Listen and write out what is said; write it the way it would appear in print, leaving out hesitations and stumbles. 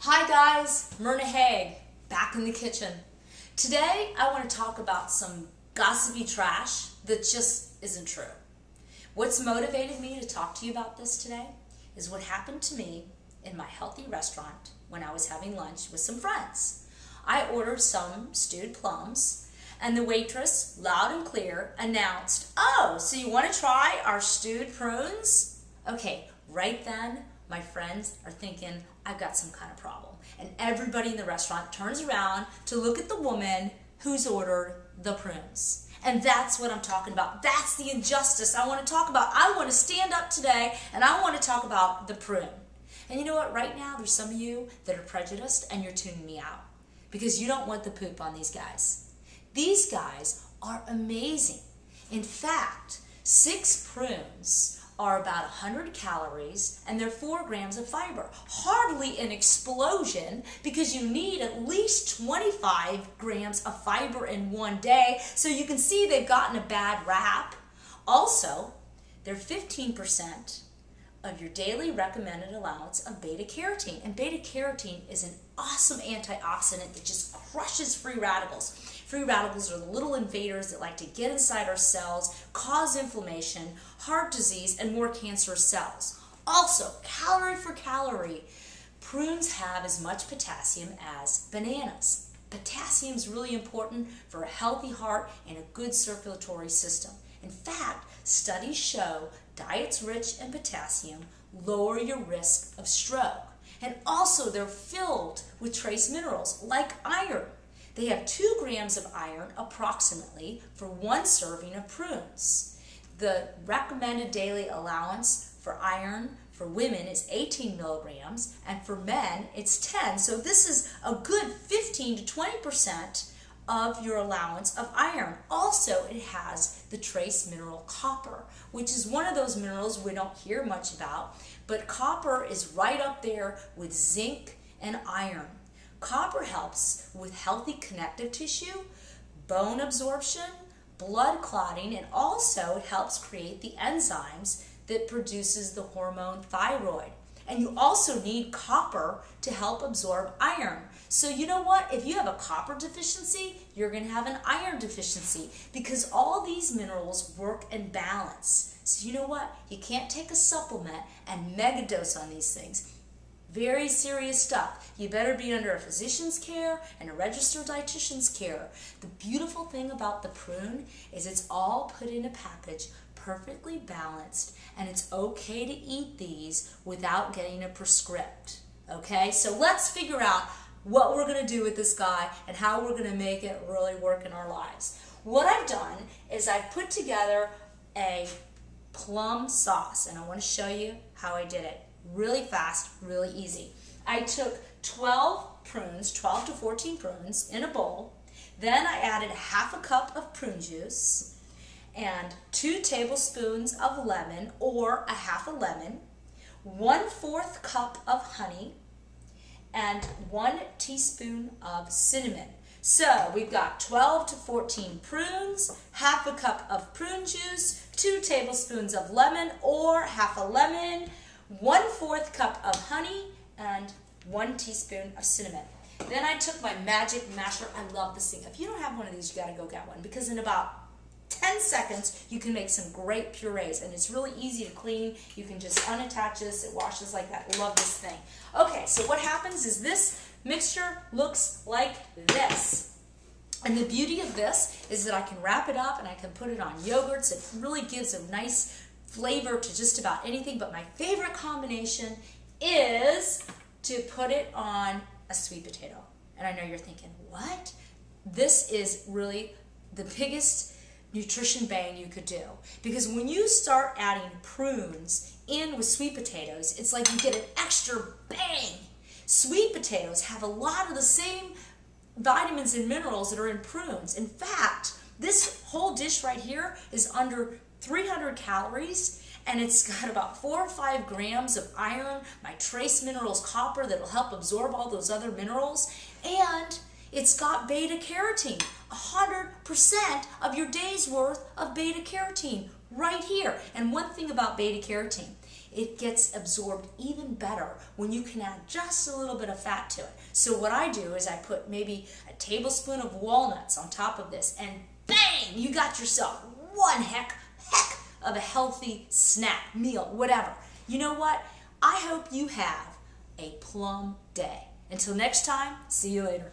Hi guys, Myrna Haig, back in the kitchen. Today I want to talk about some gossipy trash that just isn't true. What's motivated me to talk to you about this today is what happened to me in my healthy restaurant when I was having lunch with some friends. I ordered some stewed plums and the waitress, loud and clear, announced, "Oh, so you want to try our stewed prunes?" Okay, right then, my friends are thinking, I've got some kind of problem. And everybody in the restaurant turns around to look at the woman who's ordered the prunes. And that's what I'm talking about. That's the injustice I want to talk about. I want to stand up today and I want to talk about the prune. And you know what? Right now, there's some of you that are prejudiced and you're tuning me out because you don't want the poop on these guys. These guys are amazing. In fact, 6 prunes are about 100 calories and they're 4 grams of fiber. Hardly an explosion because you need at least 25 grams of fiber in one day. So you can see they've gotten a bad rap. Also, they're 15% of your daily recommended allowance of beta carotene. And beta carotene is an awesome antioxidant that just crushes free radicals. Free radicals are the little invaders that like to get inside our cells, cause inflammation, heart disease, and more cancerous cells. Also, calorie for calorie, prunes have as much potassium as bananas. Potassium is really important for a healthy heart and a good circulatory system. In fact, studies show diets rich in potassium lower your risk of stroke. And also, they're filled with trace minerals like iron. They have 2 grams of iron approximately for 1 serving of prunes. The recommended daily allowance for iron for women is 18 milligrams and for men it's 10. So this is a good 15 to 20% of your allowance of iron. Also, it has the trace mineral copper, which is one of those minerals we don't hear much about, but copper is right up there with zinc and iron. Copper helps with healthy connective tissue, bone absorption, blood clotting, and also it helps create the enzymes that produces the hormone thyroid. And you also need copper to help absorb iron. So you know what? If you have a copper deficiency, you're going to have an iron deficiency because all these minerals work in balance. So you know what? You can't take a supplement and megadose on these things. Very serious stuff. You better be under a physician's care and a registered dietitian's care. The beautiful thing about the prune is it's all put in a package, perfectly balanced, and it's okay to eat these without getting a prescript. Okay, so let's figure out what we're going to do with this guy and how we're going to make it really work in our lives. What I've done is I've put together a plum sauce, and I want to show you how I did it. Really fast, really easy. I took 12 prunes, 12 to 14 prunes in a bowl. Then I added ½ a cup of prune juice and 2 tablespoons of lemon or ½ a lemon, 1/4 cup of honey, and 1 teaspoon of cinnamon. So we've got 12 to 14 prunes, ½ a cup of prune juice, 2 tablespoons of lemon or ½ a lemon, 1/4 cup of honey, and 1 teaspoon of cinnamon. Then I took my magic masher. I love this thing. If you don't have one of these, you got to go get one because in about 10 seconds you can make some great purees and it's really easy to clean. You can just unattach this. It washes like that. Love this thing. Okay, so what happens is this mixture looks like this. And the beauty of this is that I can wrap it up and I can put it on yogurts. It really gives a nice flavor to just about anything, but my favorite combination is to put it on a sweet potato. And I know you're thinking, what? This is really the biggest nutrition bang you could do. Because when you start adding prunes in with sweet potatoes, it's like you get an extra bang. Sweet potatoes have a lot of the same vitamins and minerals that are in prunes. In fact, this whole dish right here is under 300 calories and it's got about 4 or 5 grams of iron, my trace minerals copper that'll help absorb all those other minerals, and it's got beta carotene, 100% of your day's worth of beta carotene right here. And one thing about beta carotene, it gets absorbed even better when you can add just a little bit of fat to it. So what I do is I put maybe a tablespoon of walnuts on top of this, and bang, you got yourself one heck of a healthy snack, meal, whatever. You know what? I hope you have a plum day. Until next time, see you later.